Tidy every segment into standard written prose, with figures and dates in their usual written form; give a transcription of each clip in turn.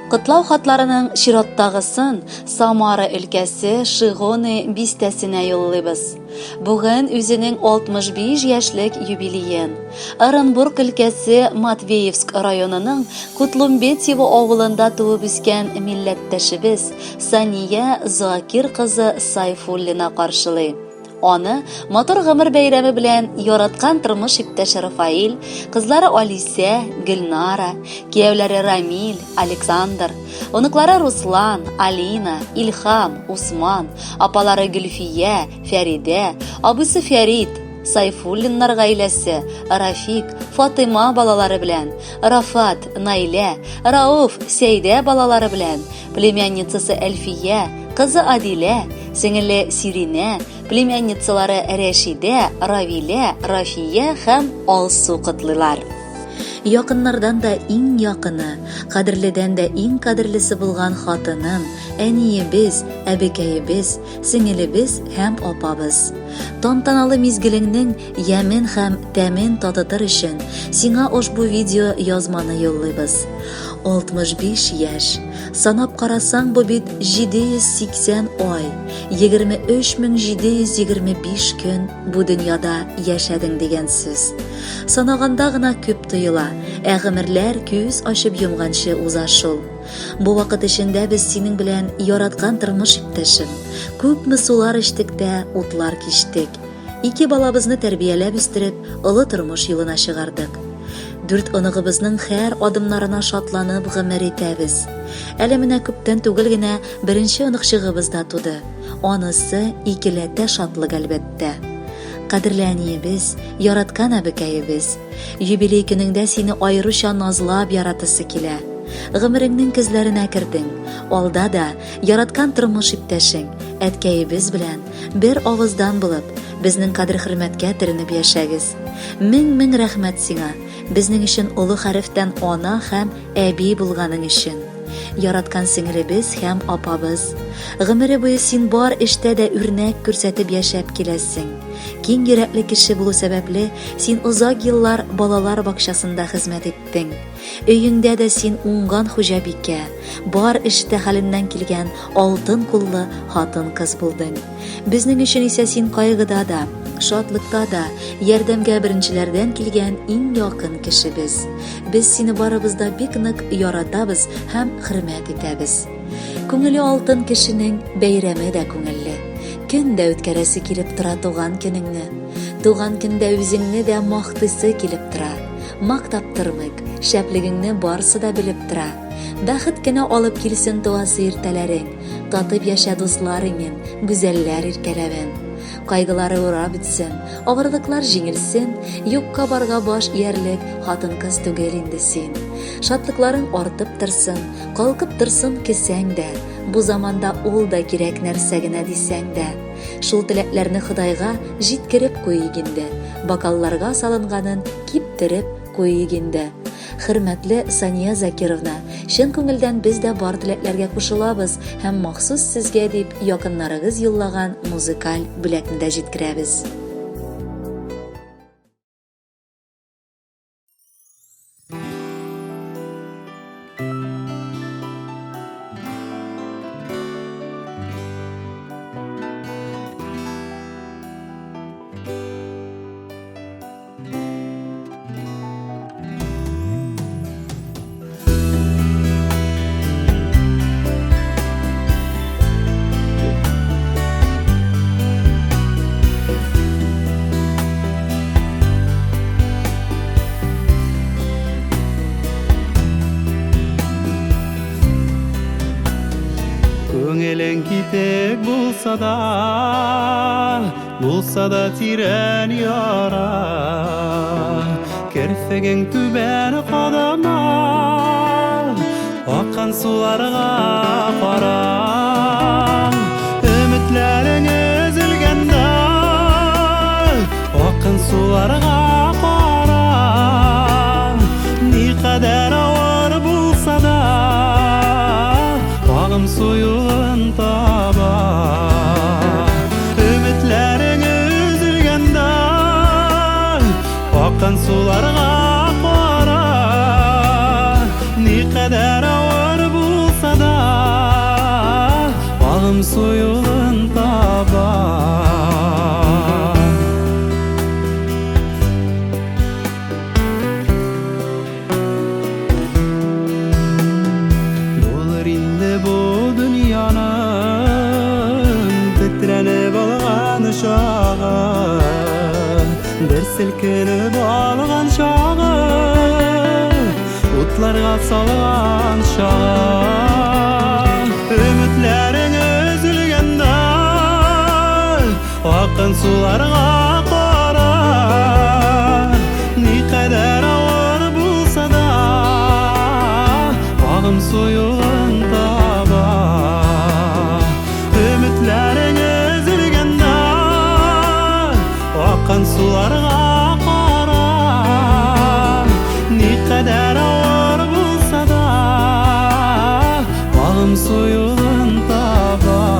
Кытлау хатларының чираттагысын Самара өлкәсе Шигоны бистәсенә юллыйбыз. Бүген үзенең 65 яшьлек юбилеен Оренбург өлкәсе Матвеевск районының Кутлумбетьево авылында туып үскән милләттәшебез Сания Закир кызы Сайфуллина каршылый. Аны мотор гомер бәйрәме белән яраткан тормыш иптәше Рафаил, кызлары Алисә, Гөлнара, кияүләре Рамил, Александр, оныклары Руслан, Алина, Илхам, Усман, апалары Гөлфия, Фәридә, абысы Фәрид, Сайфуллиннар гаиләсе, Рафик, Фатыма балалары белән, Рафат, Наилә, Рауф, Сәйдә балалары белән, племянницасы Әлфия, кызы Адилә, сеңеле Сиринә, племянницалары Рәшидә, Равилә, Рафия һәм Алсу котлыйлар. Якыннардан да иң якыны, кадерледән дә иң кадерлесе булган хатыным, әниебез, әбекәебез, сеңелебез һәм апабыз. Тантаналы мизгелеңнең ямен һәм тәмен татытыр өчен сиңа ошбу видео язманы юллыйбыз. 65 яшь. Санап карасаң бу бит 780 ай, 23725 көн бу дөньяда яшәдең дигән сүз. Санаганда гына күп тоела, ә гомерләр күз ачып йомганчы уза шул. Бу вакыт эчендә без синең белән яраткан тормыш иптәшем, күпме сулар эчтек тә, утлар кичтек. 2 балабызны тәрбияләп үстереп, олы тормыш юлына чыгардык. 4 оныгыбызның һәр адымнарына шатланып гомер итәбез. Әле менә күптән түгел генә беренче оныкчыгыбыз да туды. Анысы икеләтә шатлык әлбәттә. Кадерле әниебез, яраткан әбекәебез, юбилей көнеңдә сине аеруча назлап яратысы килә. Гомереңнең көзләренә кердең. Алда да яраткан тормыш иптәшең, әткәебез белән бер авыздан булып, безнең кадер-хөрмәткә төренеп яшәгез. Мең рәхмәт сиңа, безнең өчен олы хәрефтән ана һәм әби булганың өчен. Яраткан сеңелебез һәм апабыз, гомере буе син бар эштә дә үрнәк күрсәтеп яшәп киләсең. Киң йөрәкле кеше булу сәбәпле син озак еллар балалар бакчасында хезмәт иттең. Өеңдә дә син уңган хуҗабикә, бар эштә хәленнән килгән алтын куллы хатын-кыз булдың. Безнең өчен исә син кайгыда да, шатлыкта да ярдәмгә беренчеләрдән килгән иң якын кешебез. Без сине барыбызда бик нык яратабыз һәм хөрмәт итәбез. Күңеле алтын кешенең бәйрәме дә күңелле. Көн дә үткәрәсе килеп тора туган көнеңне. Туган көндә үзеңне дә мактыйсы килеп тора. Мактап тормыйк, шәплегеңне барсы да белеп тора. Бәхет кенә алып килсен туасы иртәләрең, татып яшә дусларыңның, гүзәлләр иркәләвен. Кайгылары урап бетсен, авырлыклар җиңелсен, юкка барга баш иярлек хатын-кыз түгел инде син. Шатлыкларың артып торсын, калкып торсын кесәң дә, бу заманда ул да кирәк нәрсә генә дисәң дә. Шул теләкләрне Худайга җиткереп куйыйк инде, бокалларга салынганын киптереп куйыйк инде. Хөрмәтле Сания Закировна, чын күңелдән без дә бар теләкләргә кушылабыз һәм махсус сезгә дип якыннарыгыз юллаган музыкаль бүләкне дә җиткерәбез. Күңелең китек булса да тирән яра. Керфегең түбән кадама, Akkan sularga qara, ümitlerin üzülgende. Akkan sularga qara, ni kadar ağır bulsa da bağım suyun tabar. Ümitlerin üzülgende, akkan sularga qara, ni kadar ağır bulsa da bağım suyun tabar. Dolar indi bu dünyanın titrenip algan şağı, bir silkinip algan şağı, utlarga salgan şağı. Ümitlerin üzülgende, akkan sularga qara, ni kadar ağır bulsa da bağım suyun tabar. Ümitlerin üzülgende, akkan sularga qara, ni kadar ağır bulsa da bağım suyun tabar.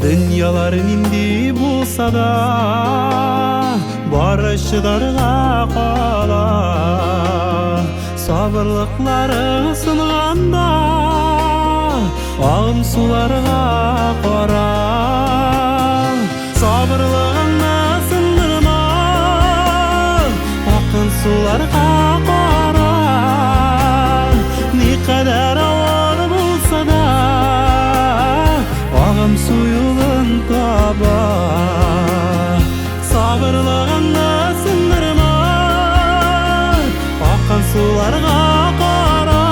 Dünyaların indi bulsa da barışıdarga qala. Sabırlıkları sınğanda ağım sularga qara. Sabırlığını sındırma, akın sularga qara, ni kadar ağır bulsa da ağım suyun tabar. Sabırlığını sındırma, akkan sularga qara,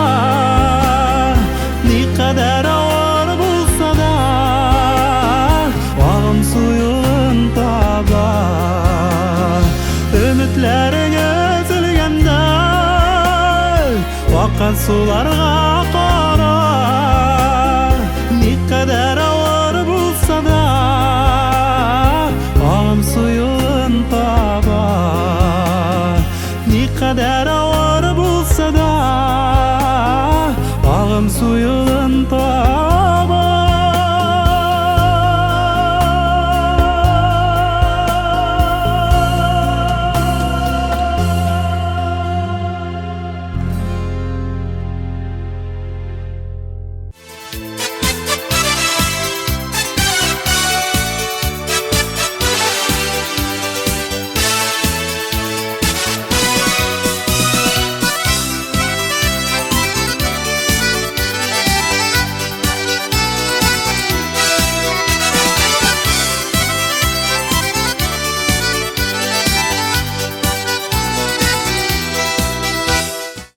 ni kadar ağır bulsa da ağım suyun tabar. Ümitlerin üzülgende, akkan sularga qara, ni kadar ağır bulsa da ağım suyun tabar. Ni kadar ağır bulsa da ağım suyun tabar.